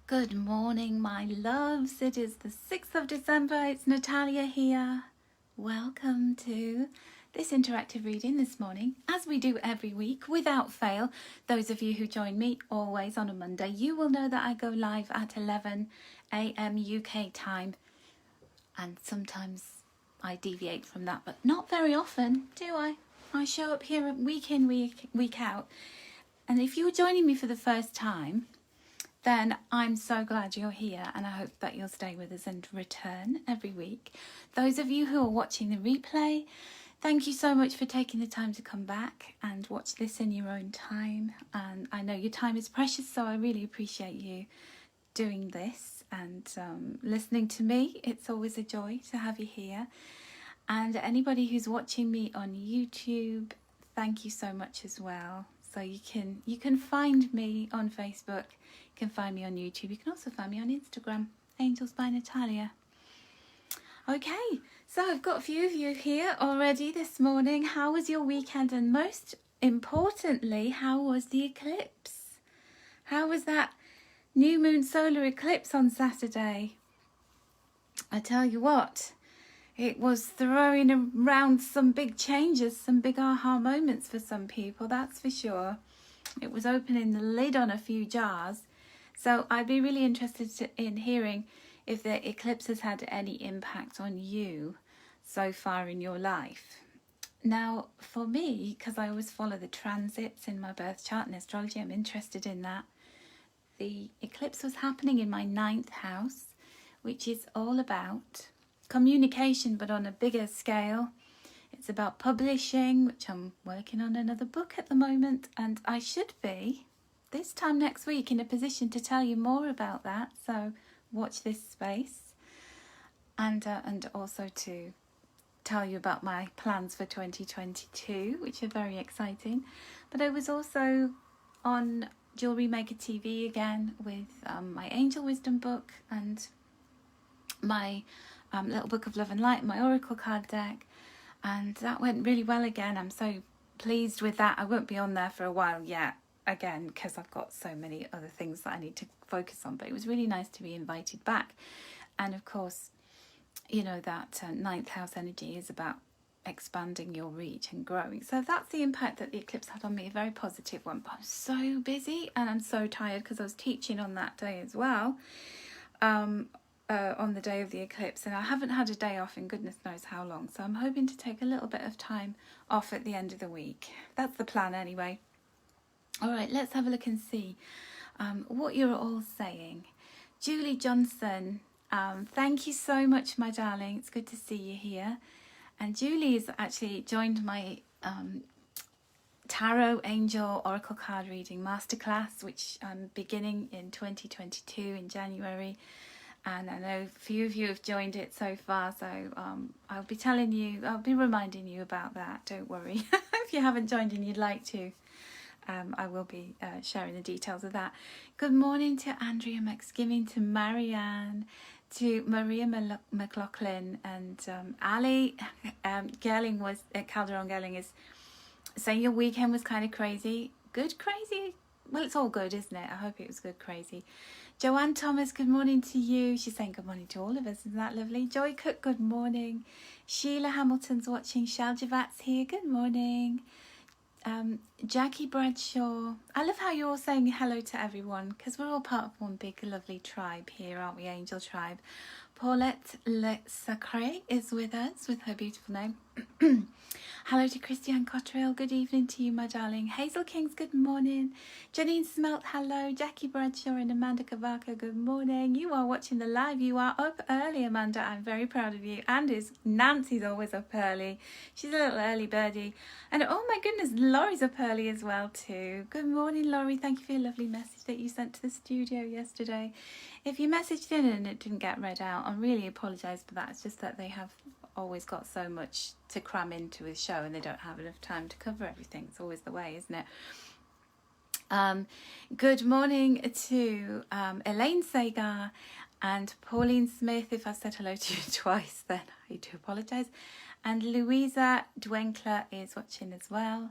Good morning, my loves. It is the 6th of December. It's Natalia here. Welcome to this interactive reading this morning, as we do every week without fail. Those of you who join me always on a Monday, you will know that I go live at 11 a.m. UK time. And sometimes I deviate from that, but not very often, do I? I show up here week in, week out. And if you're joining me for the first time, then I'm so glad you're here, and I hope that you'll stay with us and return every week. Those of you who are watching the replay, thank you so much for taking the time to come back and watch this in your own time. And I know your time is precious, so I really appreciate you doing this and listening to me. It's always a joy to have you here. And anybody who's watching me on YouTube, thank you so much as well. So you can find me on Facebook, you can find me on YouTube, you can also find me on Instagram, Angels by Natalia. Okay, so I've got a few of you here already this morning. How was your weekend? And most importantly, how was the eclipse? How was that new moon solar eclipse on Saturday? I tell you what, it was throwing around some big changes, some big aha moments for some people, that's for sure. It was opening the lid on a few jars. So I'd be really interested in hearing if the eclipse has had any impact on you so far in your life. Now, for me, because I always follow the transits in my birth chart and astrology, I'm interested in that. The eclipse was happening in my 9th house, which is all about communication, but on a bigger scale. It's about publishing, which I'm working on another book at the moment, and I should be this time next week in a position to tell you more about that, so watch this space. And also to tell you about my plans for 2022, which are very exciting. But I was also on Jewelry Maker TV again with my Angel Wisdom book and my little book of love and light, my oracle card deck, and that went really well again. I'm so pleased with that. I won't be on there for a while yet again because I've got so many other things that I need to focus on, but it was really nice to be invited back. And of course, you know that 9th house energy is about expanding your reach and growing. So that's the impact that the eclipse had on me, a very positive one. But I'm so busy and I'm so tired because I was teaching on that day as well. On the day of the eclipse, and I haven't had a day off in goodness knows how long, so I'm hoping to take a little bit of time off at the end of the week. That's the plan anyway. All right, let's have a look and see what you're all saying. Julie Johnson, thank you so much, my darling. It's good to see you here. And Julie's actually joined my Tarot Angel Oracle Card Reading Masterclass, which I'm beginning in 2022 in January. And I know a few of you have joined it so far, so I'll be reminding you about that, don't worry. If you haven't joined and you'd like to, I will be sharing the details of that. Good morning to Andrea McSkimming, to Marianne, to Maria McLaughlin, and Ali Gerling was, Calderon Gerling is saying your weekend was kind of crazy. Good crazy? Well, it's all good, isn't it? I hope it was good crazy. Joanne Thomas, good morning to you. She's saying good morning to all of us. Isn't that lovely? Joy Cook, good morning. Sheila Hamilton's watching. Shaljavat's here. Good morning. Jackie Bradshaw. I love how you're all saying hello to everyone because we're all part of one big lovely tribe here, aren't we? Angel tribe. Paulette Le Sacré is with us with her beautiful name. Hello to Christiane Cottrell. Good evening to you, my darling. Hazel Kings, good morning. Janine Smelt, hello. Jackie Bradshaw and Amanda Cavaco, good morning. You are watching the live. You are up early, Amanda. I'm very proud of you. And Nancy's always up early. She's a little early birdie. And oh my goodness, Laurie's up early as well too. Good morning, Laurie. Thank you for your lovely message that you sent to the studio yesterday. If you messaged in and it didn't get read out, I really apologise for that. It's just that they have always got so much to cram into a show and they don't have enough time to cover everything. It's always the way, isn't it? Good morning to Elaine Sagar and Pauline Smith. If I said hello to you twice, then I do apologise. And Louisa Dwenkler is watching as well.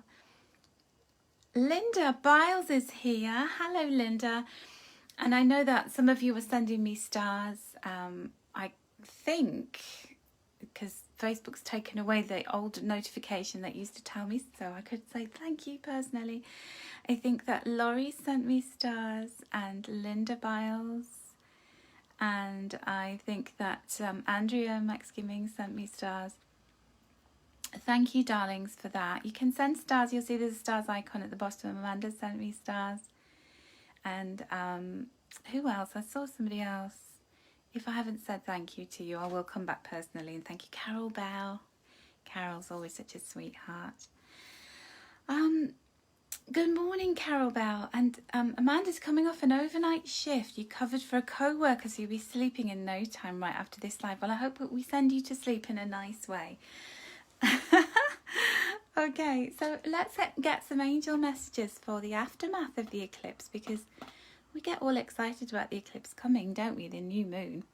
Linda Biles is here. Hello, Linda. And I know that some of you were sending me stars. I think because Facebook's taken away the old notification that used to tell me, so I could say thank you personally. I think that Laurie sent me stars and Linda Biles, and I think that Andrea Max Gimming sent me stars. Thank you, darlings, for that. You can send stars. You'll see there's a stars icon at the bottom. Amanda sent me stars. And who else? I saw somebody else. If I haven't said thank you to you, I will come back personally and thank you. Carol Bell. Carol's always such a sweetheart. Good morning, Carol Bell. And Amanda's coming off an overnight shift. You covered for a co-worker, so you'll be sleeping in no time right after this live. Well, I hope that we send you to sleep in a nice way. Okay, so let's get some angel messages for the aftermath of the eclipse, because we get all excited about the eclipse coming, don't we, the new moon?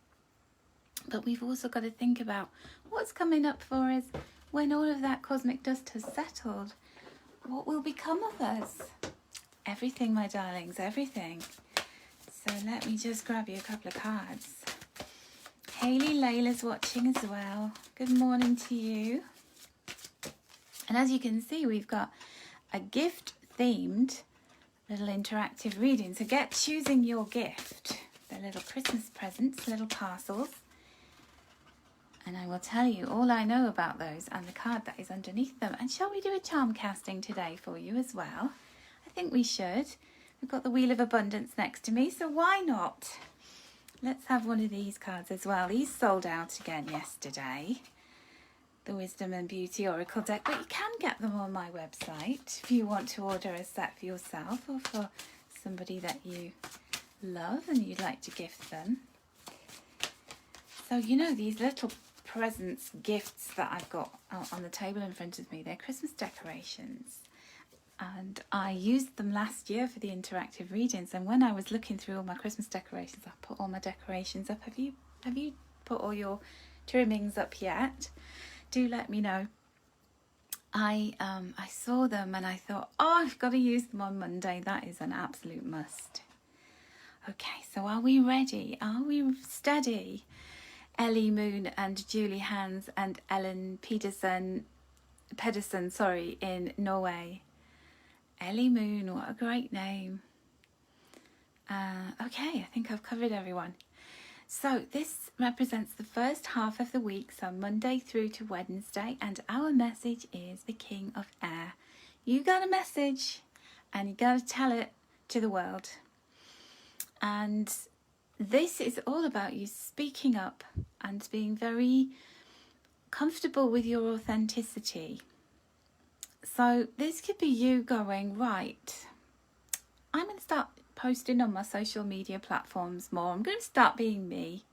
But we've also got to think about what's coming up for us when all of that cosmic dust has settled. What will become of us? Everything, my darlings, everything. So let me just grab you a couple of cards. Hayley Layla's watching as well. Good morning to you. And as you can see, we've got a gift-themed little interactive reading. So get choosing your gift. They're little Christmas presents, little parcels. And I will tell you all I know about those and the card that is underneath them. And shall we do a charm casting today for you as well? I think we should. We've got the Wheel of Abundance next to me, so why not? Let's have one of these cards as well. These sold out again yesterday. The Wisdom and Beauty Oracle deck, but you can get them on my website if you want to order a set for yourself or for somebody that you love and you'd like to gift them. So, you know, these little presents, gifts that I've got on the table in front of me, they're Christmas decorations. And I used them last year for the interactive readings. And when I was looking through all my Christmas decorations, I put all my decorations up. Have you put all your trimmings up yet? Do let me know. I saw them and I thought, oh, I've got to use them on Monday. That is an absolute must. Okay, so are we ready? Are we steady? Ellie Moon and Julie Hans and Ellen Pedersen, in Norway. Ellie Moon, what a great name. Okay, I think I've covered everyone. So this represents the first half of the week, so Monday through to Wednesday, and our message is the King of Air. You got a message and you got to tell it to the world. And this is all about you speaking up and being very comfortable with your authenticity. So this could be you going, right, I'm going to start posting on my social media platforms more. I'm going to start being me.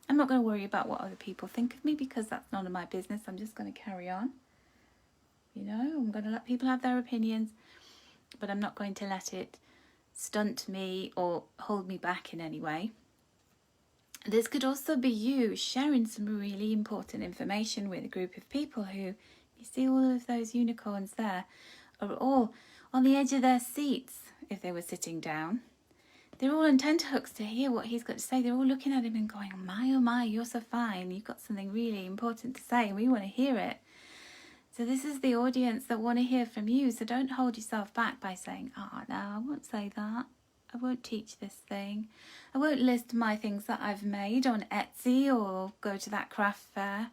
I'm not going to worry about what other people think of me because that's none of my business. I'm just going to carry on. You know, I'm going to let people have their opinions, but I'm not going to let it stunt me or hold me back in any way. This could also be you sharing some really important information with a group of people who, you see all of those unicorns there, are all on the edge of their seats if they were sitting down. They're all on tenterhooks to hear what he's got to say. They're all looking at him and going, oh my, you're so fine. You've got something really important to say and we want to hear it. So this is the audience that want to hear from you. So don't hold yourself back by saying, oh no, I won't say that. I won't teach this thing. I won't list my things that I've made on Etsy or go to that craft fair.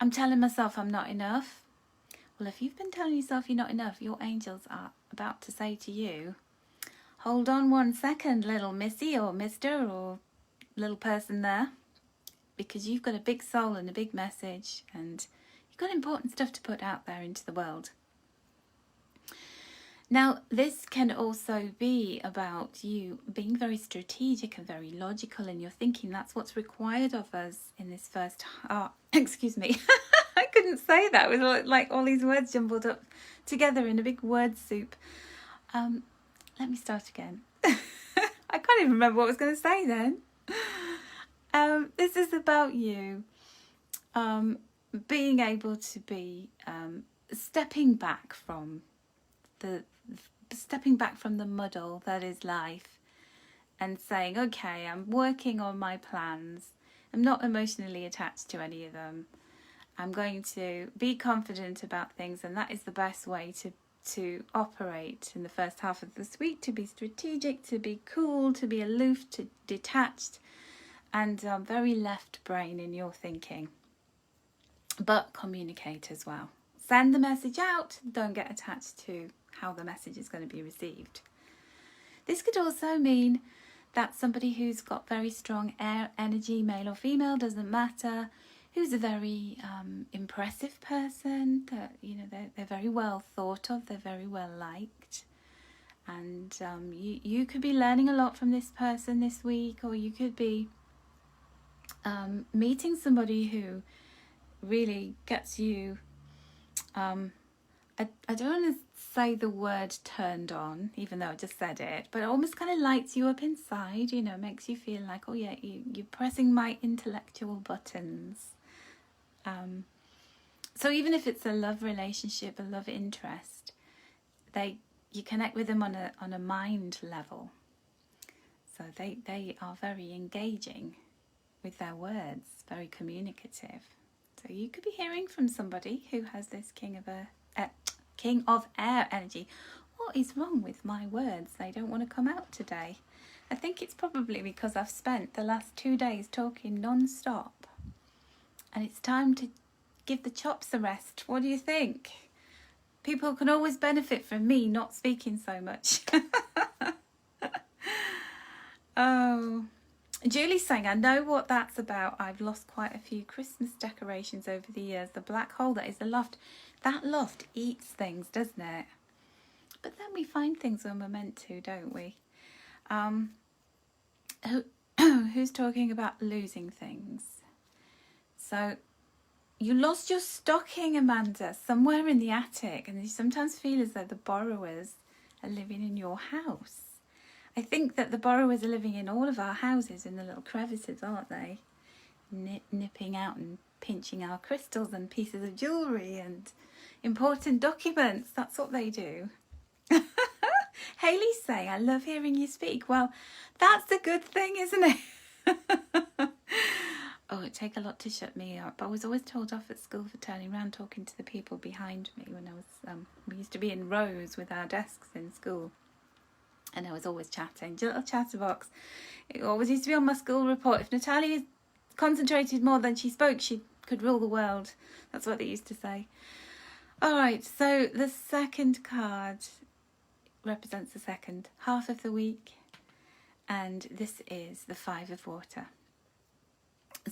I'm telling myself I'm not enough. Well, if you've been telling yourself you're not enough, your angels are about to say to you, hold on 1 second, little missy or mister or little person there, because you've got a big soul and a big message and you've got important stuff to put out there into the world. Now, this can also be about you being very strategic and very logical in your thinking. That's what's required of us in this first... excuse me. I couldn't say that. It was like all these words jumbled up together in a big word soup. Let me start again. I can't even remember what I was going to say then. This is about you being able to be stepping back from the muddle that is life, and saying, okay, I'm working on my plans. I'm not emotionally attached to any of them. I'm going to be confident about things, and that is the best way to operate in the first half of this week, to be strategic, to be cool, to be aloof, to detached, and very left brain in your thinking. But communicate as well. Send the message out, don't get attached to how the message is going to be received. This could also mean that somebody who's got very strong air energy, male or female, doesn't matter, who's a very impressive person, that they're very well thought of, they're very well liked, and you could be learning a lot from this person this week, or you could be meeting somebody who really gets you I don't want to say the word turned on, even though I just said it, but it almost kind of lights you up inside, makes you feel like, oh yeah, you're pressing my intellectual buttons. So even if it's a love relationship, a love interest, you connect with them on a mind level. So they are very engaging with their words, very communicative. So you could be hearing from somebody who has this King of Air energy. What is wrong with my words? They don't want to come out today. I think it's probably because I've spent the last 2 days talking non-stop. And it's time to give the chops a rest. What do you think? People can always benefit from me not speaking so much. Oh, Julie's saying, I know what that's about. I've lost quite a few Christmas decorations over the years. The black hole that is the loft. That loft eats things, doesn't it? But then we find things when we're meant to, don't we? Who's talking about losing things? So you lost your stocking, Amanda, somewhere in the attic, and you sometimes feel as though the borrowers are living in your house. I think that the borrowers are living in all of our houses, in the little crevices, aren't they? Nipping out and pinching our crystals and pieces of jewellery and important documents. That's what they do. Hayley's saying, I love hearing you speak. Well, that's a good thing, isn't it? Oh, it'd take a lot to shut me up. I was always told off at school for turning around talking to the people behind me when I was, we used to be in rows with our desks in school. And I was always chatting, little chatterbox. It always used to be on my school report. If Natalia concentrated more than she spoke, she could rule the world. That's what they used to say. All right, so the second card represents the second half of the week. And this is the Five of Water.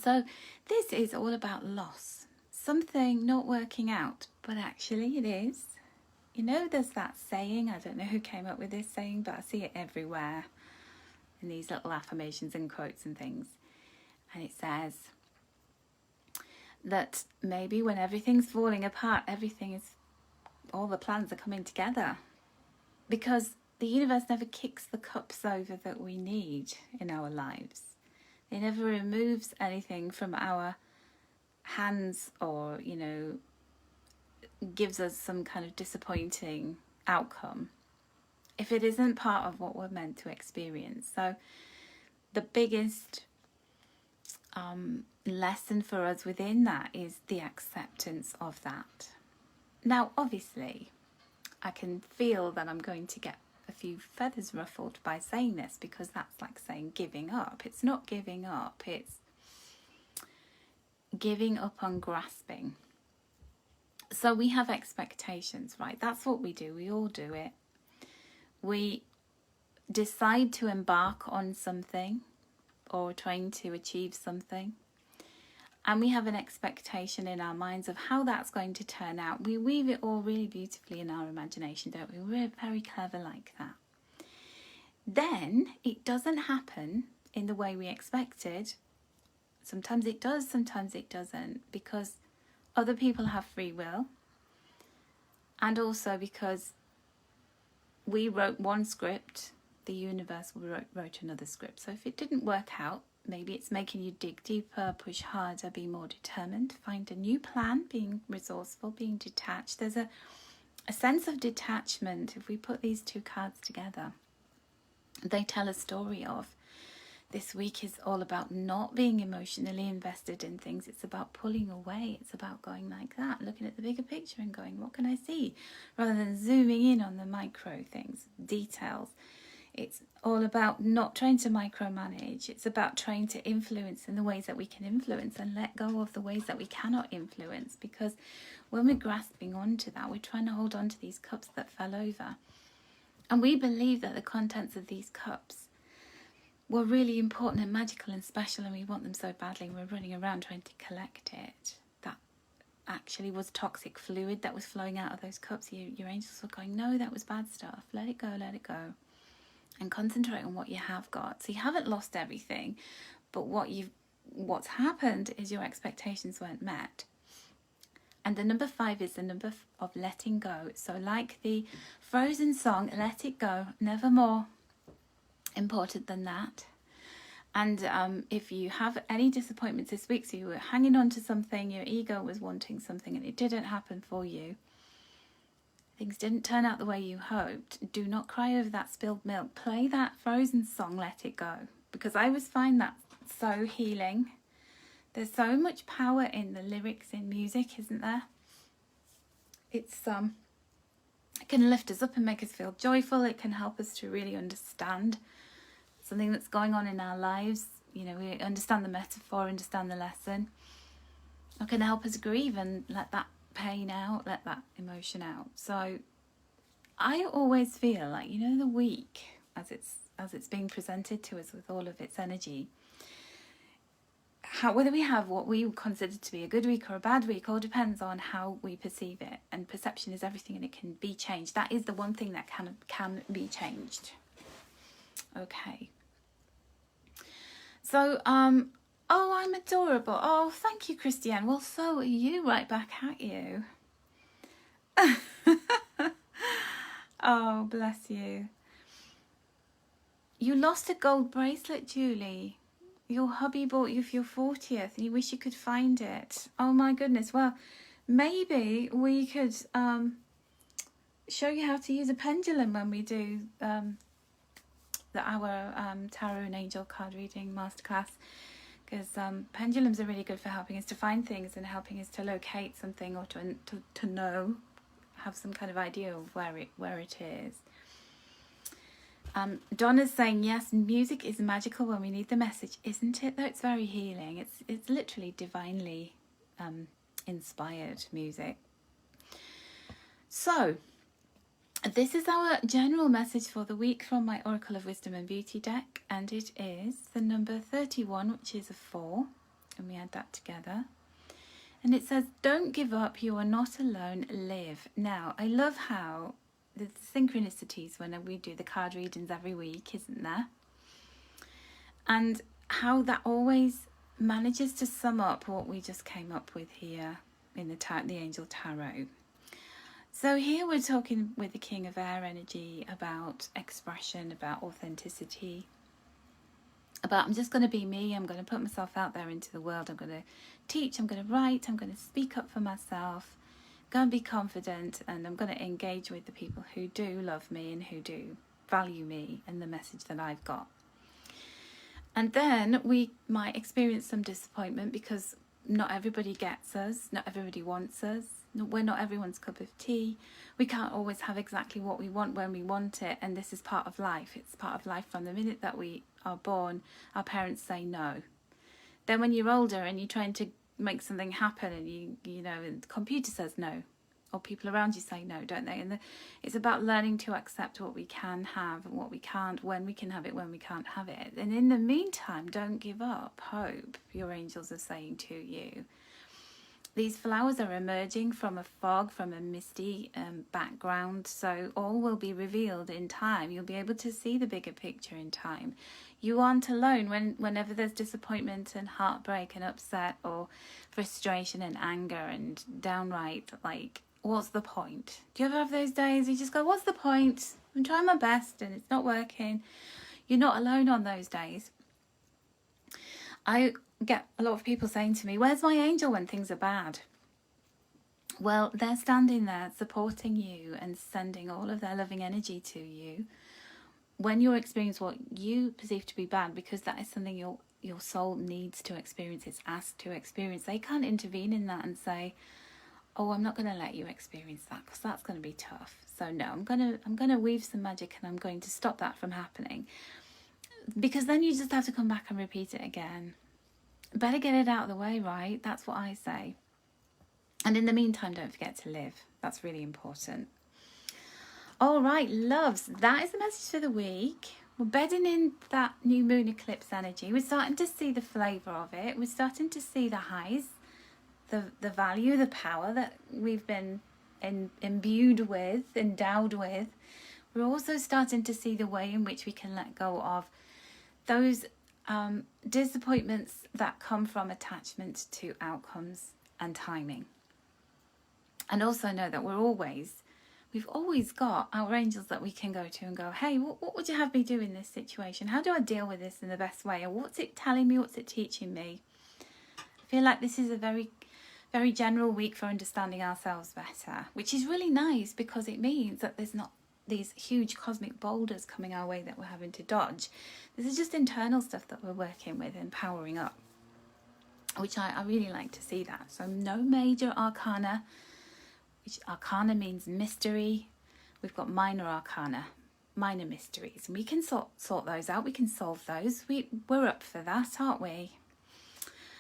So this is all about loss. Something not working out, but actually it is. There's that saying, I don't know who came up with this saying, but I see it everywhere in these little affirmations and quotes and things. And it says that maybe when everything's falling apart, all the plans are coming together. Because the universe never kicks the cups over that we need in our lives. It never removes anything from our hands or, gives us some kind of disappointing outcome if it isn't part of what we're meant to experience. So the biggest lesson for us within that is the acceptance of that. Now, obviously, I can feel that I'm going to get a few feathers ruffled by saying this, because that's like saying giving up. It's not giving up, it's giving up on grasping. So we have expectations, right? That's what we do. We all do it. We decide to embark on something or trying to achieve something. And we have an expectation in our minds of how that's going to turn out. We weave it all really beautifully in our imagination, don't we? We're very clever like that. Then it doesn't happen in the way we expected. Sometimes it does, sometimes it doesn't, because other people have free will, and also because we wrote one script, the universe wrote another script. So if it didn't work out, maybe it's making you dig deeper, push harder, be more determined, find a new plan, being resourceful, being detached. There's a sense of detachment if we put these two cards together. they tell a story of. This week is all about not being emotionally invested in things. It's about pulling away. It's about going like that, looking at the bigger picture and going, what can I see? Rather than zooming in on the micro things, details. It's all about not trying to micromanage. It's about trying to influence in the ways that we can influence and let go of the ways that we cannot influence. Because when we're grasping onto that, we're trying to hold on to these cups that fell over. And we believe that the contents of these cups were really important and magical and special, and we want them so badly, and we're running around trying to collect it. That actually was toxic fluid that was flowing out of those cups. Your angels were going, no, that was bad stuff. Let it go, and concentrate on what you have got. So you haven't lost everything, but what's happened is your expectations weren't met. And the number 5 is the number of letting go. So like the Frozen song, let it go, never more important than that. And if you have any disappointments this week, so you were hanging on to something, your ego was wanting something and it didn't happen for you, things didn't turn out the way you hoped, do not cry over that spilled milk. Play that Frozen song, Let It Go, because I always find that so healing. There's so much power in the lyrics in music, isn't there? It can lift us up and make us feel joyful. It can help us to really understand something that's going on in our lives. You know, we understand the metaphor, understand the lesson. It can help us grieve and let that pain out, let that emotion out. So I always feel like, you know, the week as it's being presented to us with all of its energy, whether we have what we consider to be a good week or a bad week all depends on how we perceive it. And perception is everything, and it can be changed. That is the one thing that can be changed. Okay. So, oh, I'm adorable. Oh, thank you, Christiane. Well, so are you, right back at you. Oh, bless you. You lost a gold bracelet, Julie. Your hubby bought you for your 40th and you wish you could find it. Oh, my goodness. Well, maybe we could show you how to use a pendulum when we do our tarot and angel card reading masterclass, because pendulums are really good for helping us to find things and helping us to locate something, or to know, have some kind of idea of where it is. Donna's saying, yes, music is magical when we need the message, isn't it? Though it's very healing. It's literally divinely inspired music. So this is our general message for the week from my Oracle of Wisdom and Beauty deck, and it is the number 31, which is a 4, and we add that together. And it says, don't give up, you are not alone, live. Now, I love how the synchronicities when we do the card readings every week, isn't there? And how that always manages to sum up what we just came up with here in the Angel Tarot. So here we're talking with the King of Air energy about expression, about authenticity, about I'm just going to be me, I'm going to put myself out there into the world, I'm going to teach, I'm going to write, I'm going to speak up for myself, I'm going to be confident, and I'm going to engage with the people who do love me and who do value me and the message that I've got. And then we might experience some disappointment because not everybody gets us, not everybody wants us. We're not everyone's cup of tea. We can't always have exactly what we want when we want it, and this is part of life. It's part of life from the minute that we are born. Our parents say no. Then when you're older and you're trying to make something happen, and you know, the computer says no, or people around you say no, don't they? And it's about learning to accept what we can have and what we can't, when we can have it, when we can't have it. And in the meantime, don't give up hope, your angels are saying to you. These flowers are emerging from a fog, from a misty background, so all will be revealed in time. You'll be able to see the bigger picture in time. You aren't alone whenever there's disappointment and heartbreak and upset or frustration and anger and downright, like, what's the point? Do you ever have those days you just go, what's the point? I'm trying my best and it's not working. You're not alone on those days. I get a lot of people saying to me, where's my angel when things are bad? Well, they're standing there supporting you and sending all of their loving energy to you when you experience what you perceive to be bad, because that is something your soul needs to experience, it's asked to experience, they can't intervene in that and say, oh, I'm not going to let you experience that because that's going to be tough. So no, I'm going to weave some magic and I'm going to stop that from happening. Because then you just have to come back and repeat it again. Better get it out of the way, right? That's what I say. And in the meantime, don't forget to live. That's really important. All right, loves, that is the message for the week. We're bedding in that new moon eclipse energy. We're starting to see the flavour of it. We're starting to see the highs, the value, the power that we've been endowed with. We're also starting to see the way in which we can let go of those disappointments that come from attachment to outcomes and timing. And also know that we've always got our angels that we can go to and go, hey, what would you have me do in this situation? How do I deal with this in the best way? Or what's it telling me? What's it teaching me? I feel like this is a very, very general week for understanding ourselves better, which is really nice because it means that there's not these huge cosmic boulders coming our way that we're having to dodge. This is just internal stuff that we're working with and powering up, which I really like to see that. So no major arcana, which arcana means mystery. We've got minor arcana, minor mysteries, and we can sort those out. We can solve those. We're up for that, aren't we?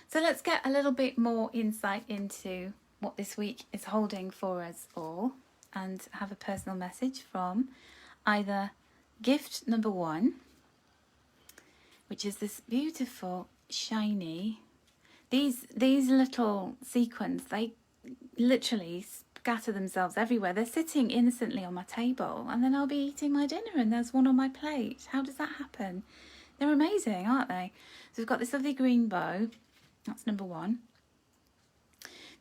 So let's get a little bit more insight into what this week is holding for us all, and have a personal message from either gift number 1, which is this beautiful shiny, these little sequins, they literally scatter themselves everywhere. They're sitting innocently on my table, and then I'll be eating my dinner and there's one on my plate. How does that happen? They're amazing, aren't they? So we've got this lovely green bow. That's number 1.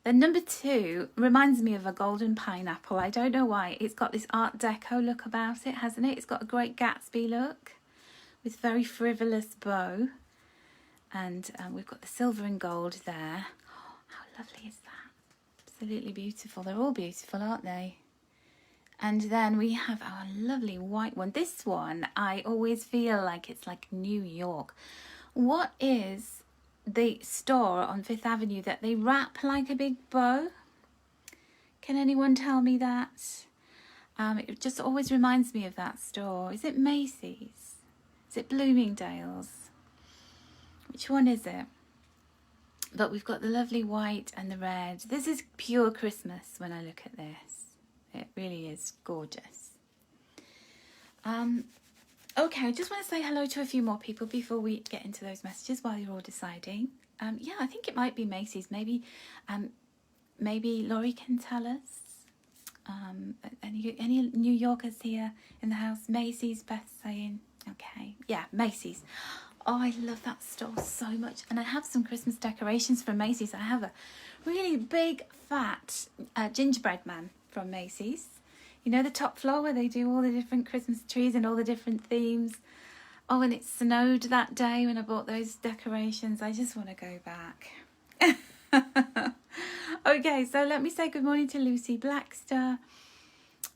Then number 2 reminds me of a golden pineapple. I don't know why. It's got this Art Deco look about it, hasn't it? It's got a great Gatsby look with very frivolous bow. And we've got the silver and gold there. Oh, how lovely is that? Absolutely beautiful. They're all beautiful, aren't they? And then we have our lovely white one. This one, I always feel like it's like New York. What is the store on 5th Avenue that they wrap like a big bow? Can anyone tell me that? It just always reminds me of that store. Is it Macy's? Is it Bloomingdale's? Which one is it? But we've got the lovely white and the red. This is pure Christmas when I look at this. It really is gorgeous. Okay, I just want to say hello to a few more people before we get into those messages while you're all deciding. Yeah, I think it might be Macy's. Maybe Laurie can tell us. Any New Yorkers here in the house? Macy's, Beth saying. Okay, yeah, Macy's. Oh, I love that store so much. And I have some Christmas decorations from Macy's. I have a really big, fat gingerbread man from Macy's. You know, the top floor where they do all the different Christmas trees and all the different themes. Oh, and it snowed that day when I bought those decorations. I just want to go back. Okay, so let me say good morning to Lucy Blackster.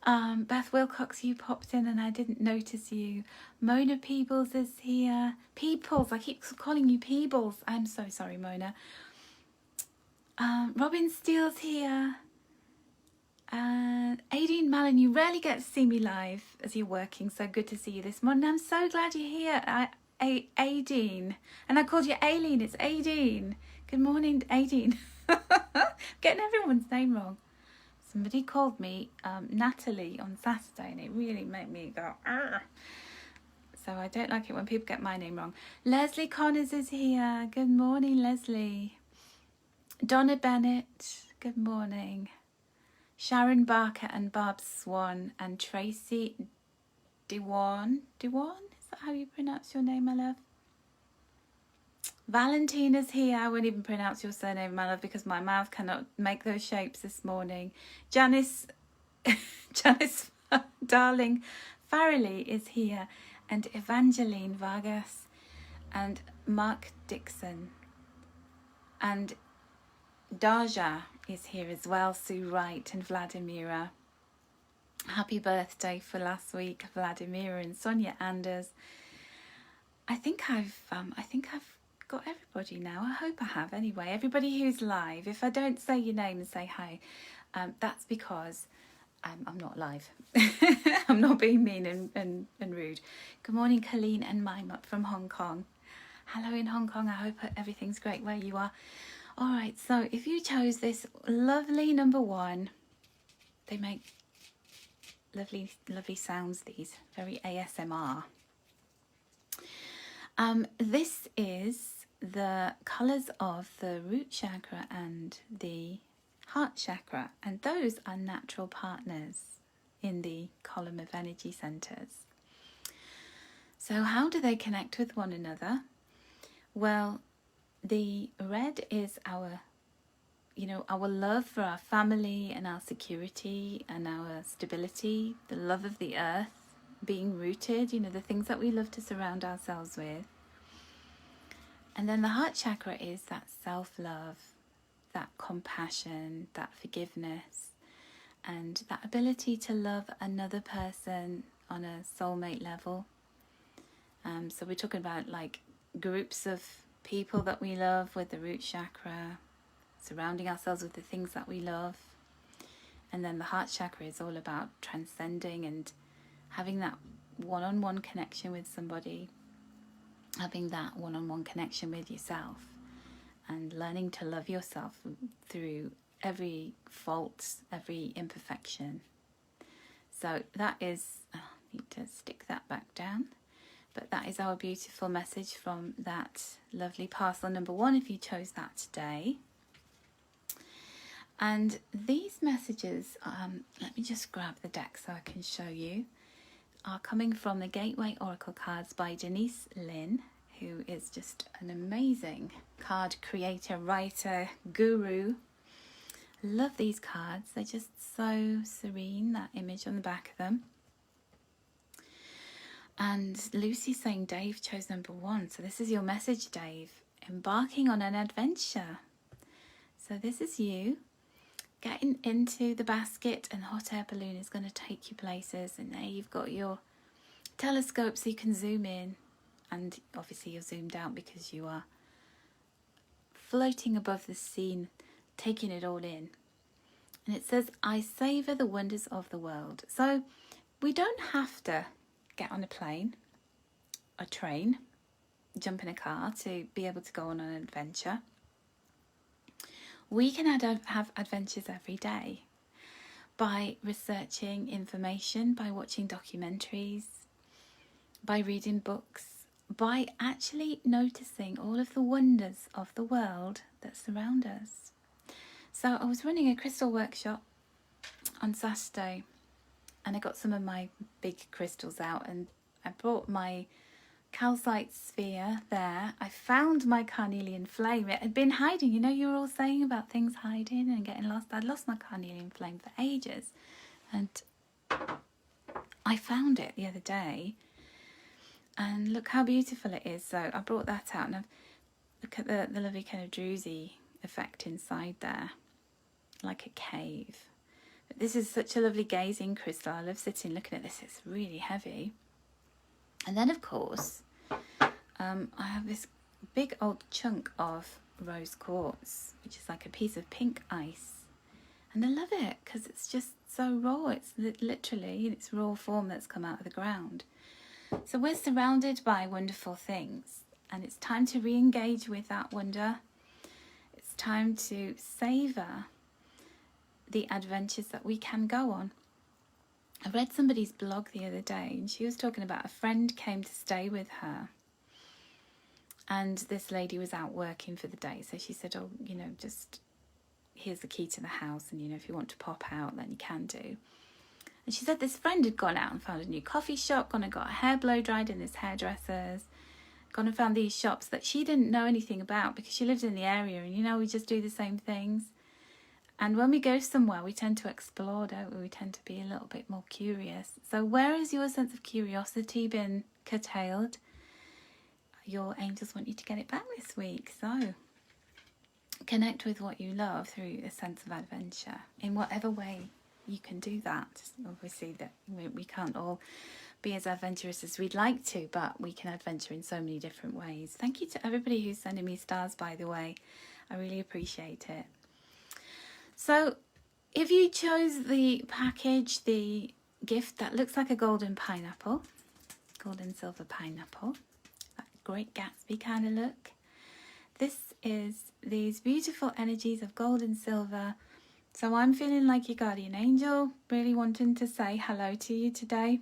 Beth Wilcox, you popped in and I didn't notice you. Mona Peebles is here. Peebles, I keep calling you Peebles. I'm so sorry, Mona. Robin Steele's here. And Aideen Mallon, you rarely get to see me live as you're working, so good to see you this morning. I'm so glad you're here, Aideen. And I called you Aileen, it's Aideen. Good morning, Aideen. Getting everyone's name wrong. Somebody called me Natalie on Saturday and it really made me go, argh. So I don't like it when people get my name wrong. Leslie Connors is here. Good morning, Leslie. Donna Bennett, good morning. Sharon Barker and Barb Swan and Tracy Dewan. Dewan? Is that how you pronounce your name, my love? Valentina's here. I won't even pronounce your surname, my love, because my mouth cannot make those shapes this morning. Janice Darling Farrelly is here, and Evangeline Vargas and Mark Dixon. And Darja is here as well, Sue Wright and Vladimira. Happy birthday for last week, Vladimir and Sonia Anders. I think I've got everybody now. I hope I have anyway. Everybody who's live. If I don't say your name and say hi, that's because I'm not live. I'm not being mean and rude. Good morning, Colleen and Mime from Hong Kong. Hello in Hong Kong. I hope everything's great where you are. All right, so if you chose this lovely number 1, they make lovely sounds, these, very ASMR. This is the colours of the root chakra and the heart chakra, and those are natural partners in the column of energy centres. So how do they connect with one another? Well, the red is our love for our family and our security and our stability, the love of the earth, being rooted, the things that we love to surround ourselves with. And then the heart chakra is that self-love, that compassion, that forgiveness, and that ability to love another person on a soulmate level. So we're talking about like groups of people that we love with the root chakra, surrounding ourselves with the things that we love. And then the heart chakra is all about transcending and having that one-on-one connection with somebody, having that one-on-one connection with yourself, and learning to love yourself through every fault, every imperfection. So that is, I need to stick that back down, but that is our beautiful message from that lovely parcel number 1 if you chose that today. And these messages, let me just grab the deck so I can show you, are coming from the Gateway Oracle cards by Denise Lynn, who is just an amazing card creator, writer, guru. Love these cards. They're just so serene, that image on the back of them. And Lucy's saying Dave chose number 1. So this is your message, Dave. Embarking on an adventure. So this is you getting into the basket, and hot air balloon is going to take you places. And there you've got your telescope so you can zoom in. And obviously you're zoomed out because you are floating above the scene, taking it all in. And it says, I savour the wonders of the world. So we don't have to get on a plane, a train, jump in a car to be able to go on an adventure. We can have adventures every day by researching information, by watching documentaries, by reading books, by actually noticing all of the wonders of the world that surround us. So I was running a crystal workshop on Saturday, and I got some of my big crystals out, and I brought my calcite sphere there. I found my carnelian flame. It had been hiding. You were all saying about things hiding and getting lost. I'd lost my carnelian flame for ages, and I found it the other day, and look how beautiful it is. So I brought that out, and look at the lovely kind of druzy effect inside there, like a cave. But this is such a lovely gazing crystal. I love sitting looking at this. It's really heavy. And then of course I have this big old chunk of rose quartz, which is like a piece of pink ice, and I love it because it's just so raw. It's literally in its raw form that's come out of the ground. So we're surrounded by wonderful things, and it's time to re-engage with that wonder. It's time to savour the adventures that we can go on. I read somebody's blog the other day, and she was talking about a friend came to stay with her, and this lady was out working for the day. So she said, oh, just here's the key to the house, and if you want to pop out, then you can do. And she said this friend had gone out and found a new coffee shop, gone and got her hair blow dried in this hairdresser's, gone and found these shops that she didn't know anything about because she lived in the area, and we just do the same things. And when we go somewhere, we tend to explore, don't we? We tend to be a little bit more curious. So where has your sense of curiosity been curtailed? Your angels want you to get it back this week. So connect with what you love through a sense of adventure in whatever way you can do that. Obviously, that we can't all be as adventurous as we'd like to, but we can adventure in so many different ways. Thank you to everybody who's sending me stars, by the way. I really appreciate it. So if you chose the package, the gift that looks like a golden pineapple, golden silver pineapple, that Great Gatsby kind of look, this is these beautiful energies of gold and silver. So I'm feeling like your guardian angel, really wanting to say hello to you today.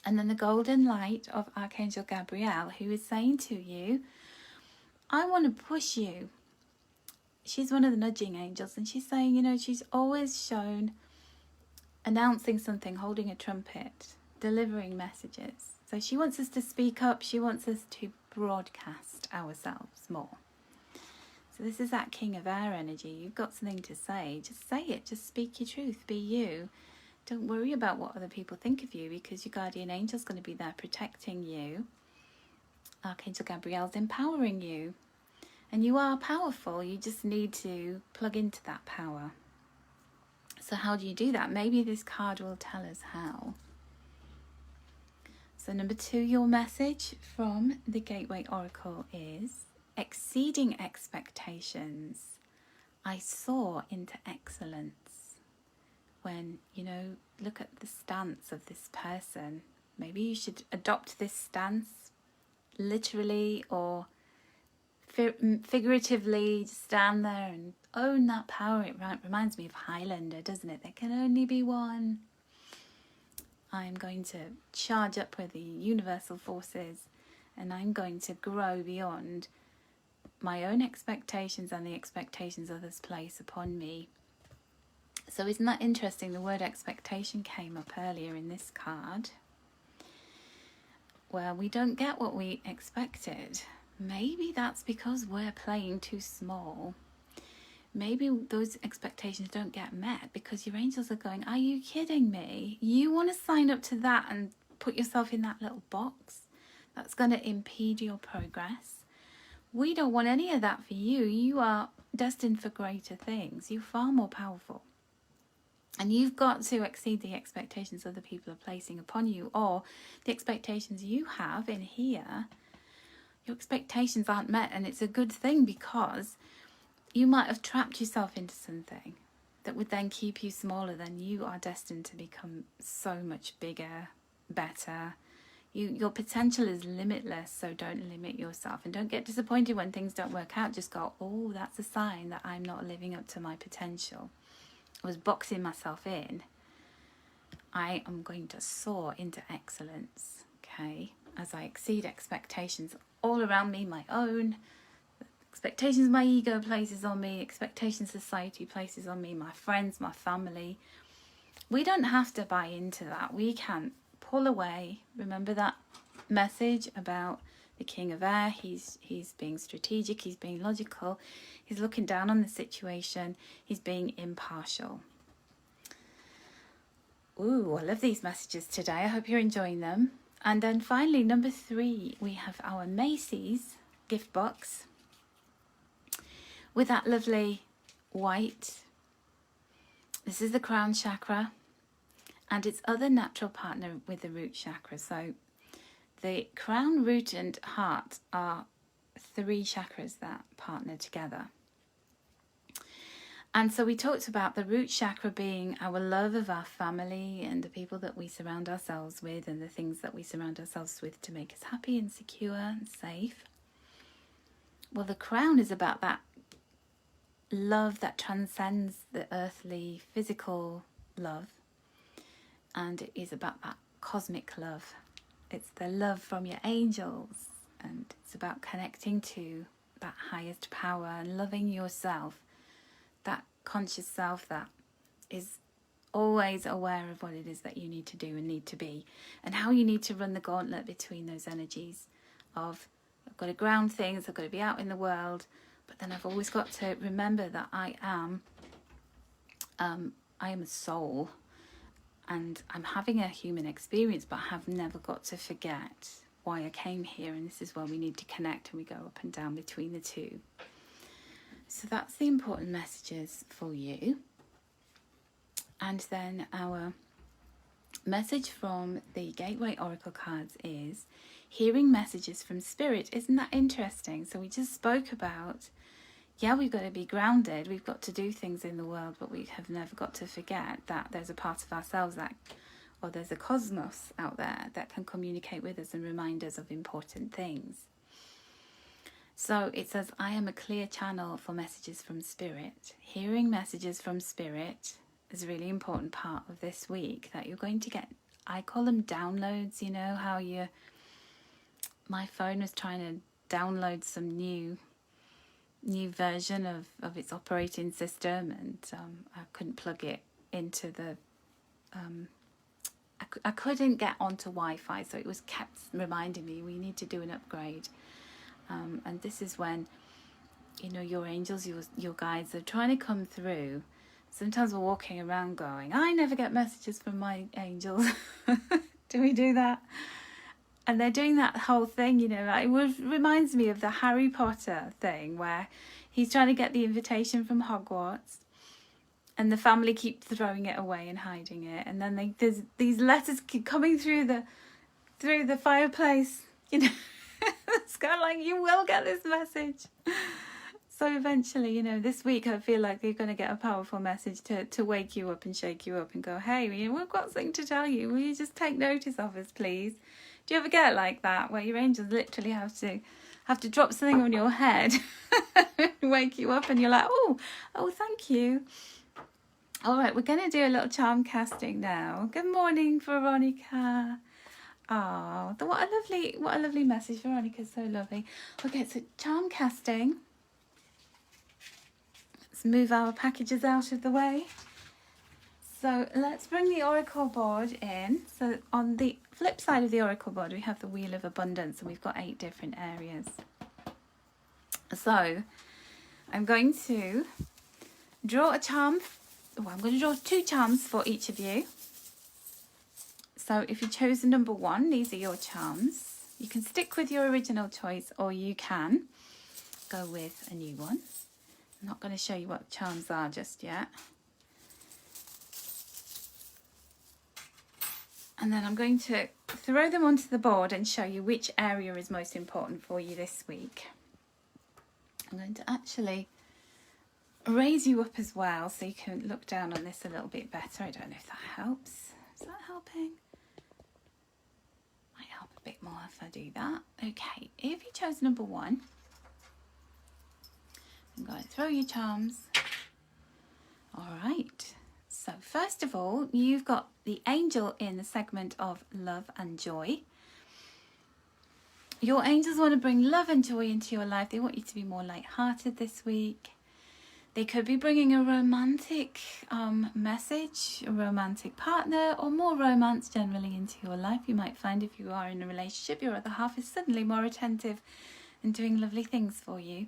And then the golden light of Archangel Gabrielle, who is saying to you, I want to push you. She's one of the nudging angels, and she's saying, you know, she's always shown announcing something, holding a trumpet, delivering messages. So she wants us to speak up. She wants us to broadcast ourselves more. So this is that King of Air energy. You've got something to say. Just say it. Just speak your truth. Be you. Don't worry about what other people think of you, because your guardian angel's going to be there protecting you. Archangel Gabrielle's empowering you. And you are powerful. You just need to plug into that power. So how do you do that? Maybe this card will tell us how. So number 2, your message from the Gateway Oracle is exceeding expectations. I soar into excellence. When, you know, look at the stance of this person. Maybe you should adopt this stance literally or figuratively. Just stand there and own that power. It reminds me of Highlander, doesn't it? There can only be one. I'm going to charge up with the universal forces, and I'm going to grow beyond my own expectations and the expectations others place upon me. So isn't that interesting? The word expectation came up earlier in this card. Well, we don't get what we expected. Maybe that's because we're playing too small. Maybe those expectations don't get met because your angels are going, are you kidding me? You want to sign up to that and put yourself in that little box? That's going to impede your progress. We don't want any of that for you. You are destined for greater things. You're far more powerful. And you've got to exceed the expectations other people are placing upon you, or the expectations you have in here. Your expectations aren't met, and it's a good thing, because you might have trapped yourself into something that would then keep you smaller than you are destined to become so much bigger, better. Your potential is limitless, so don't limit yourself. And don't get disappointed when things don't work out. Just go, oh, that's a sign that I'm not living up to my potential. I was boxing myself in. I am going to soar into excellence, okay? As I exceed expectations all around me, my own, expectations my ego places on me, expectations society places on me, my friends, my family. We don't have to buy into that. We can pull away. Remember that message about the King of Air? He's being strategic, he's being logical, he's looking down on the situation, he's being impartial. Ooh, I love these messages today. I hope you're enjoying them. And then finally, number 3, we have our Macy's gift box with that lovely white. This is the crown chakra and its other natural partner with the root chakra. So the crown, root and heart are 3 chakras that partner together. And so we talked about the root chakra being our love of our family and the people that we surround ourselves with and the things that we surround ourselves with to make us happy and secure and safe. Well, the crown is about that love that transcends the earthly, physical love. And it is about that cosmic love. It's the love from your angels. And it's about connecting to that highest power and loving yourself. That conscious self that is always aware of what it is that you need to do and need to be, and how you need to run the gauntlet between those energies of, I've got to ground things, I've got to be out in the world, but then I've always got to remember that I am a soul, and I'm having a human experience, but I have never got to forget why I came here, and this is where we need to connect, and we go up and down between the two. So that's the important messages for you. And then our message from the Gateway Oracle cards is hearing messages from Spirit. Isn't that interesting? So we just spoke about, we've got to be grounded. We've got to do things in the world, but we have never got to forget that there's a part of ourselves or there's a cosmos out there that can communicate with us and remind us of important things. So it says, I am a clear channel for messages from Spirit. Hearing messages from Spirit is a really important part of this week that you're going to get. I call them downloads. You know how my phone was trying to download some new version of its operating system, and I couldn't plug it into the I couldn't get onto Wi-Fi, so it was kept reminding me we need to do an upgrade. And this is when, your angels, your guides are trying to come through. Sometimes we're walking around going, I never get messages from my angels. Do we do that? And they're doing that whole thing, it reminds me of the Harry Potter thing where he's trying to get the invitation from Hogwarts and the family keep throwing it away and hiding it. And then there's these letters keep coming through the fireplace, It's kind of like, you will get this message. So eventually, this week I feel like you're going to get a powerful message to wake you up and shake you up and go, hey, we've got something to tell you. Will you just take notice of us, please? Do you ever get like that, where your angels literally have to drop something on your head and wake you up and you're like, oh, thank you. All right, we're going to do a little charm casting now. Good morning, Veronica. Oh, what a lovely message. Veronica's so lovely. Okay, so charm casting. Let's move our packages out of the way. So let's bring the oracle board in. So on the flip side of the oracle board, we have the Wheel of Abundance, and we've got 8 different areas. So I'm going to draw a charm. I'm going to draw 2 charms for each of you. So if you chose number 1, these are your charms. You can stick with your original choice, or you can go with a new one. I'm not going to show you what the charms are just yet. And then I'm going to throw them onto the board and show you which area is most important for you this week. I'm going to actually raise you up as well so you can look down on this a little bit better. I don't know if that helps. Is that helping? Might help a bit more if I do that. Okay, if you chose number 1, I'm going to throw your charms. All right. So first of all, you've got the angel in the segment of love and joy. Your angels want to bring love and joy into your life. They want you to be more light-hearted this week. They could be bringing a romantic message, a romantic partner, or more romance generally into your life. You might find if you are in a relationship, your other half is suddenly more attentive and doing lovely things for you.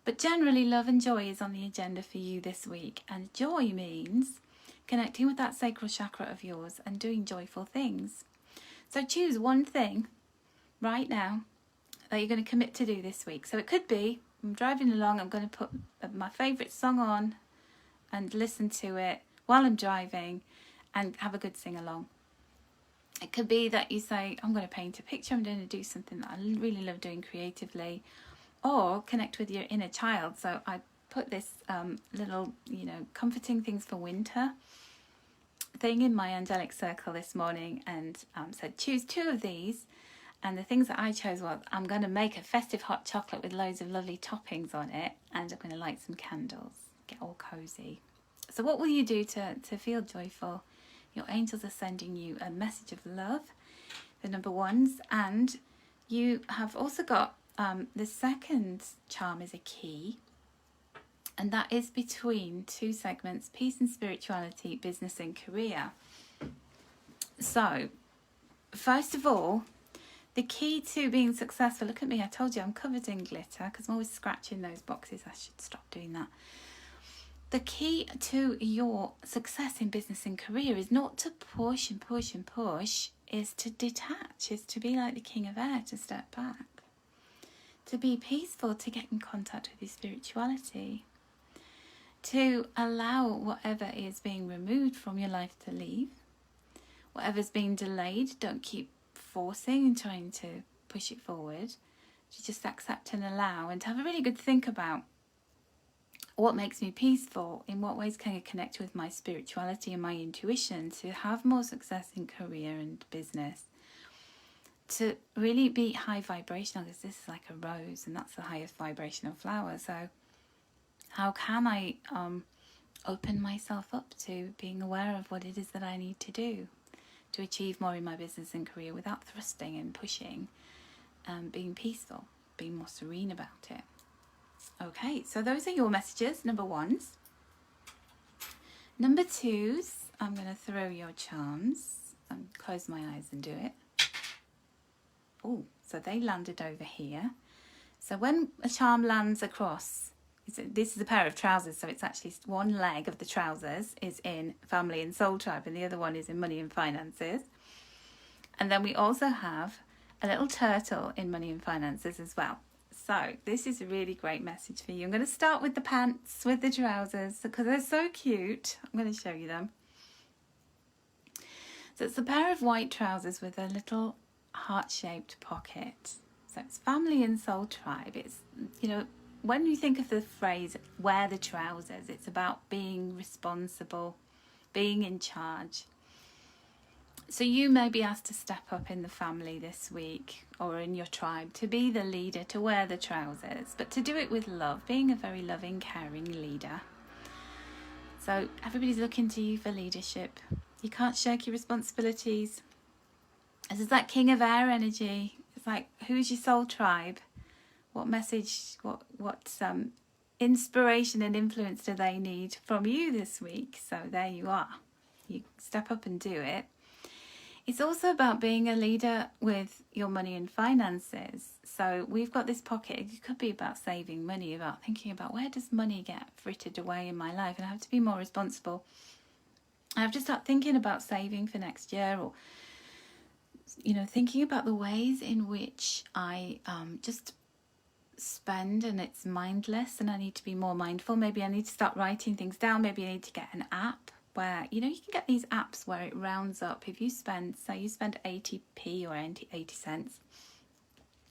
But generally, love and joy is on the agenda for you this week. And joy means connecting with that sacral chakra of yours and doing joyful things. So choose one thing right now that you're going to commit to do this week. So it could be, I'm driving along, I'm going to put my favourite song on and listen to it while I'm driving and have a good sing along. It could be that you say, I'm going to paint a picture, I'm going to do something that I really love doing creatively, or connect with your inner child. So I put this little, comforting things for winter thing in my angelic circle this morning and said, choose 2 of these. And the things that I chose was, I'm going to make a festive hot chocolate with loads of lovely toppings on it, and I'm going to light some candles, get all cozy. So what will you do to feel joyful? Your angels are sending you a message of love, the number 1s, and you have also got the second charm is a key, and that is between 2 segments, peace and spirituality, business and career. So first of all, the key to being successful, look at me, I told you I'm covered in glitter because I'm always scratching those boxes. I should stop doing that. The key to your success in business and career is not to push and push and push, is to detach, is to be like the king of air, to step back, to be peaceful, to get in contact with your spirituality. to allow whatever is being removed from your life to leave. Whatever's being delayed, don't keep forcing and trying to push it forward. To just accept and allow, and to have a really good think about what makes me peaceful, in what ways can I connect with my spirituality and my intuition to have more success in career and business, to really be high vibrational, because this is like a rose and that's the highest vibrational flower. So how can I open myself up to being aware of what it is that I need to do to achieve more in my business and career without thrusting and pushing, being peaceful, being more serene about it. Okay, so those are your messages, number ones. Number twos, I'm going to throw your charms. Close my eyes and do it. Oh, so they landed over here. So when a charm lands across, this is a pair of trousers, so it's actually one leg of the trousers is in family and soul tribe, and the other one is in money and finances. And then we also have a little turtle in money and finances as well. So this is a really great message for you. I'm going to start with the pants, with the trousers, because they're so cute. I'm going to show you them. So it's a pair of white trousers with a little heart-shaped pocket. So it's family and soul tribe. It's, you know, when you think of the phrase, wear the trousers, it's about being responsible, being in charge. So you may be asked to step up in the family this week or in your tribe to be the leader, to wear the trousers, but to do it with love, being a very loving, caring leader. So everybody's looking to you for leadership. You can't shirk your responsibilities. This is that King of Air energy. It's like, who's your soul tribe? What message, what inspiration and influence do they need from you this week? So there you are. You step up and do it. It's also about being a leader with your money and finances. So we've got this pocket. It could be about saving money, about thinking about where does money get frittered away in my life, and I have to be more responsible. I have to start thinking about saving for next year, or, you know, thinking about the ways in which I just spend and it's mindless, and I need to be more mindful. Maybe I need to start writing things down. Maybe I need to get an app where, you know, you can get these apps where it rounds up. If you spend, say you spend 80p or 80 cents,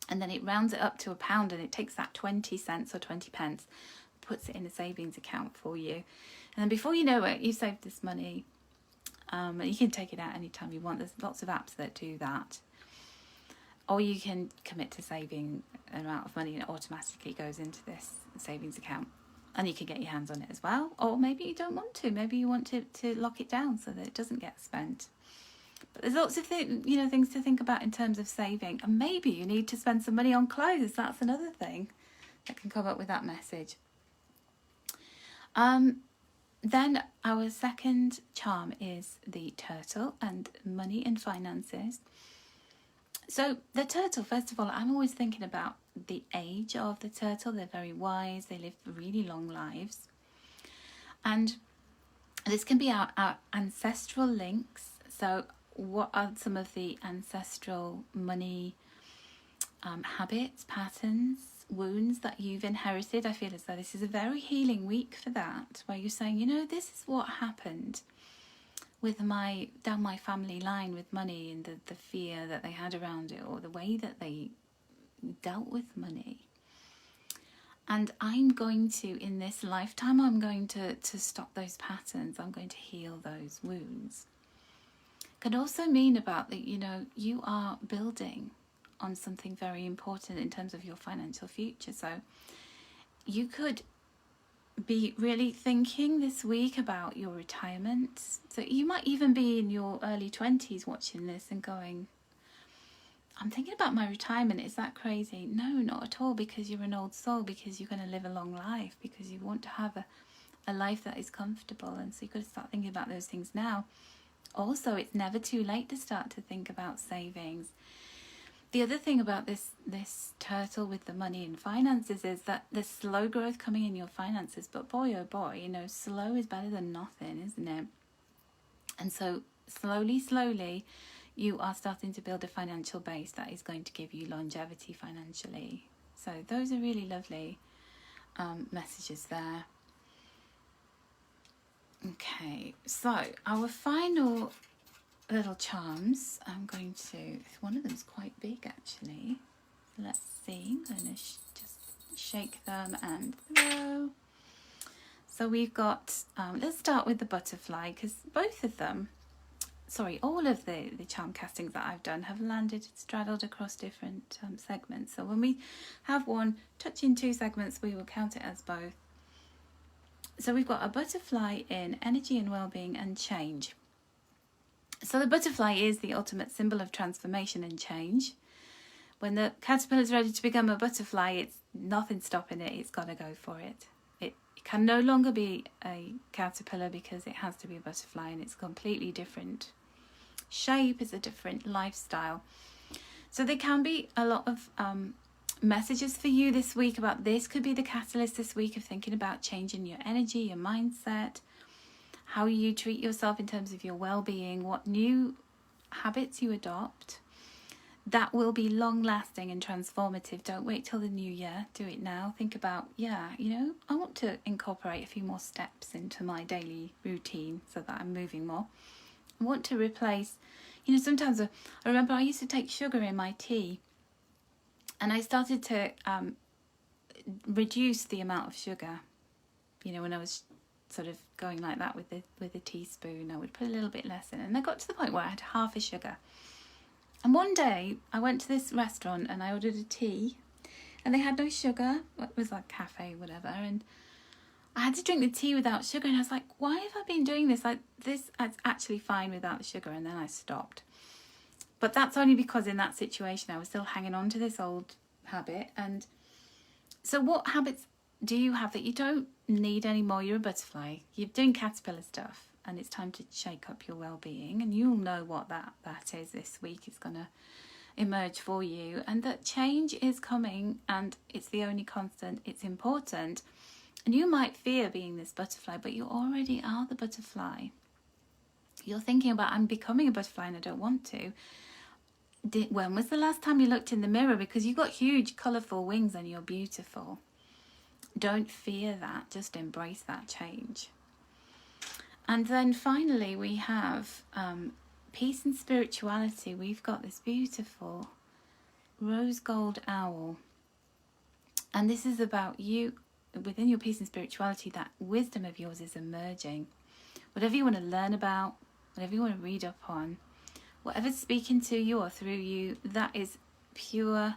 and then it rounds it up to £1, and it takes that 20 cents or 20 pence, puts it in a savings account for you. And then before you know it, you've saved this money. And you can take it out anytime you want. There's lots of apps that do that. Or you can commit to saving an amount of money and it automatically goes into this savings account. And you can get your hands on it as well. Or maybe you don't want to. Maybe you want to lock it down so that it doesn't get spent. But there's lots of things to think about in terms of saving. And maybe you need to spend some money on clothes. That's another thing that can come up with that message. Then our second charm is the turtle and money and finances. So the turtle, first of all, I'm always thinking about the age of the turtle. They're very wise. They live really long lives. And this can be our ancestral links. So what are some of the ancestral money habits, patterns, wounds that you've inherited? I feel as though this is a very healing week for that, where you're saying, you know, this is what happened with down my family line with money, and the fear that they had around it, or the way that they dealt with money. And I'm going to, in this lifetime, I'm going to stop those patterns. I'm going to heal those wounds. Can also mean about that, you know, you are building on something very important in terms of your financial future. So you could be really thinking this week about your retirement. So you might even be in your early 20s watching this and going, I'm thinking about my retirement. Is that crazy? No, not at all, because you're an old soul, because you're going to live a long life, because you want to have a life that is comfortable. And so you've got to start thinking about those things now. Also, it's never too late to start to think about savings. The other thing about this turtle with the money and finances is that there's slow growth coming in your finances. But boy, oh boy, you know, slow is better than nothing, isn't it? And so slowly, you are starting to build a financial base that is going to give you longevity financially. So those are really lovely messages there. Okay, so our final little charms, I'm going to, one of them's quite big actually. Let's see, I'm going to just shake them and throw. So we've got, let's start with the butterfly, because both of them, sorry, all of the charm castings that I've done have landed straddled across different segments. So when we have one touching two segments, we will count it as both. So we've got a butterfly in energy and well-being and change. So the butterfly is the ultimate symbol of transformation and change. When the caterpillar is ready to become a butterfly, it's nothing stopping it. It's got to go for it. It can no longer be a caterpillar because it has to be a butterfly, and it's a completely different shape. It's a different lifestyle. So there can be a lot of messages for you this week about this. Could be the catalyst this week of thinking about changing your energy, your mindset, how you treat yourself in terms of your well-being, what new habits you adopt. That will be long-lasting and transformative. Don't wait till the new year. Do it now. Think about, I want to incorporate a few more steps into my daily routine so that I'm moving more. I want to replace, sometimes I remember I used to take sugar in my tea, and I started to reduce the amount of sugar. When I was sort of going like that with a teaspoon, I would put a little bit less in, and I got to the point where I had half a sugar. And one day I went to this restaurant and I ordered a tea, and they had no sugar. It was like cafe, whatever, and I had to drink the tea without sugar, and I was like, why have I been doing this? Like this, it's actually fine without the sugar. And then I stopped. But that's only because in that situation I was still hanging on to this old habit. And so what habits do you have that you don't need anymore? You're a butterfly. You're doing caterpillar stuff, and it's time to shake up your well-being, and you'll know what that is this week. It's going to emerge for you, and that change is coming, and it's the only constant. It's important, and you might fear being this butterfly, but you already are the butterfly. You're thinking about, I'm becoming a butterfly and I don't want to. When was the last time you looked in the mirror? Because you've got huge colourful wings and you're beautiful. Don't fear that, just embrace that change. And then finally we have peace and spirituality. We've got this beautiful rose gold owl. And this is about you, within your peace and spirituality, that wisdom of yours is emerging. Whatever you want to learn about, whatever you want to read up on, whatever's speaking to you or through you, that is pure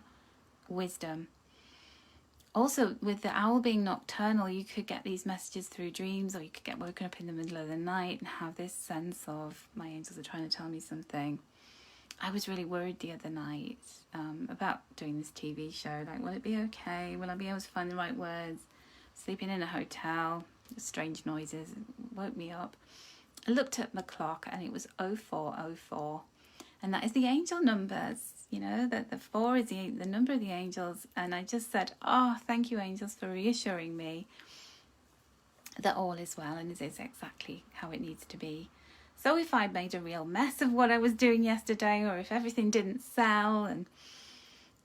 wisdom. Also, with the owl being nocturnal, you could get these messages through dreams, or you could get woken up in the middle of the night and have this sense of, my angels are trying to tell me something. I was really worried the other night about doing this TV show. Like, will it be okay? Will I be able to find the right words? Sleeping in a hotel, strange noises woke me up. I looked at my clock and it was 0404. And that is the angel numbers. That the 4 is the number of the angels. And I just said, thank you, angels, for reassuring me that all is well and it is exactly how it needs to be. So if I made a real mess of what I was doing yesterday, or if everything didn't sell, and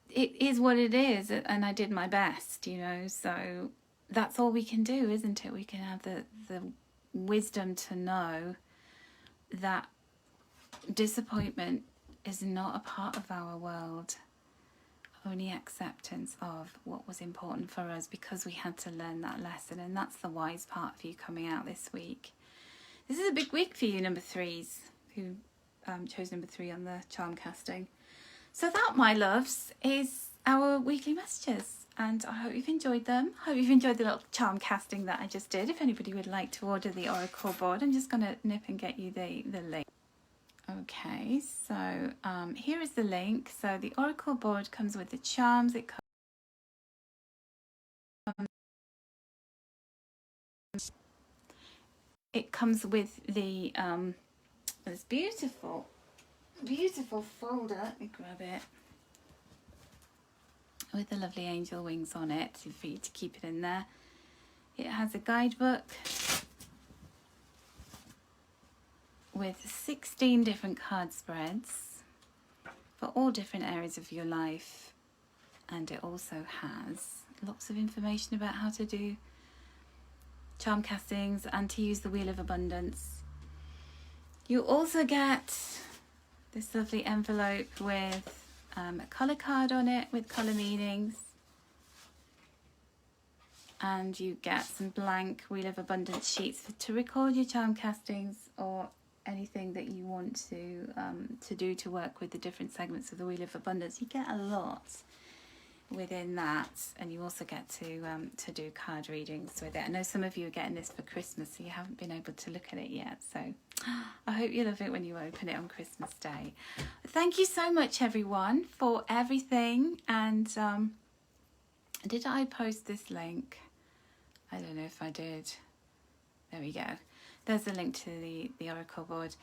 it is what it is, and I did my best, so that's all we can do, isn't it? We can have the wisdom to know that disappointment is not a part of our world. Only acceptance of what was important for us, because we had to learn that lesson. And that's the wise part for you coming out this week. This is a big week for you, number 3s, who chose number 3 on the charm casting. So that, my loves, is our weekly messages. And I hope you've enjoyed them. I hope you've enjoyed the little charm casting that I just did. If anybody would like to order the Oracle board, I'm just going to nip and get you the link. Okay, so here is the link. So the Oracle board comes with the charms. It comes with the this beautiful folder. Let me grab it. With the lovely angel wings on it for you to keep it in there. It has a guidebook with 16 different card spreads for all different areas of your life, and it also has lots of information about how to do charm castings and to use the Wheel of Abundance. You also get this lovely envelope with a colour card on it with colour meanings. And you get some blank Wheel of Abundance sheets to record your charm castings or anything that you want to do to work with the different segments of the Wheel of Abundance. You get a lot within that, and you also get to do card readings with it. I know some of you are getting this for Christmas, so you haven't been able to look at it yet, so I hope you love it when you open it on Christmas Day. Thank you so much, everyone, for everything. And did I post this link? I don't know if I did. There we go. There's a link to the Oracle board.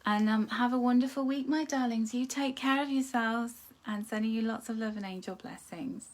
And have a wonderful week, my darlings. You take care of yourselves, and sending you lots of love and angel blessings.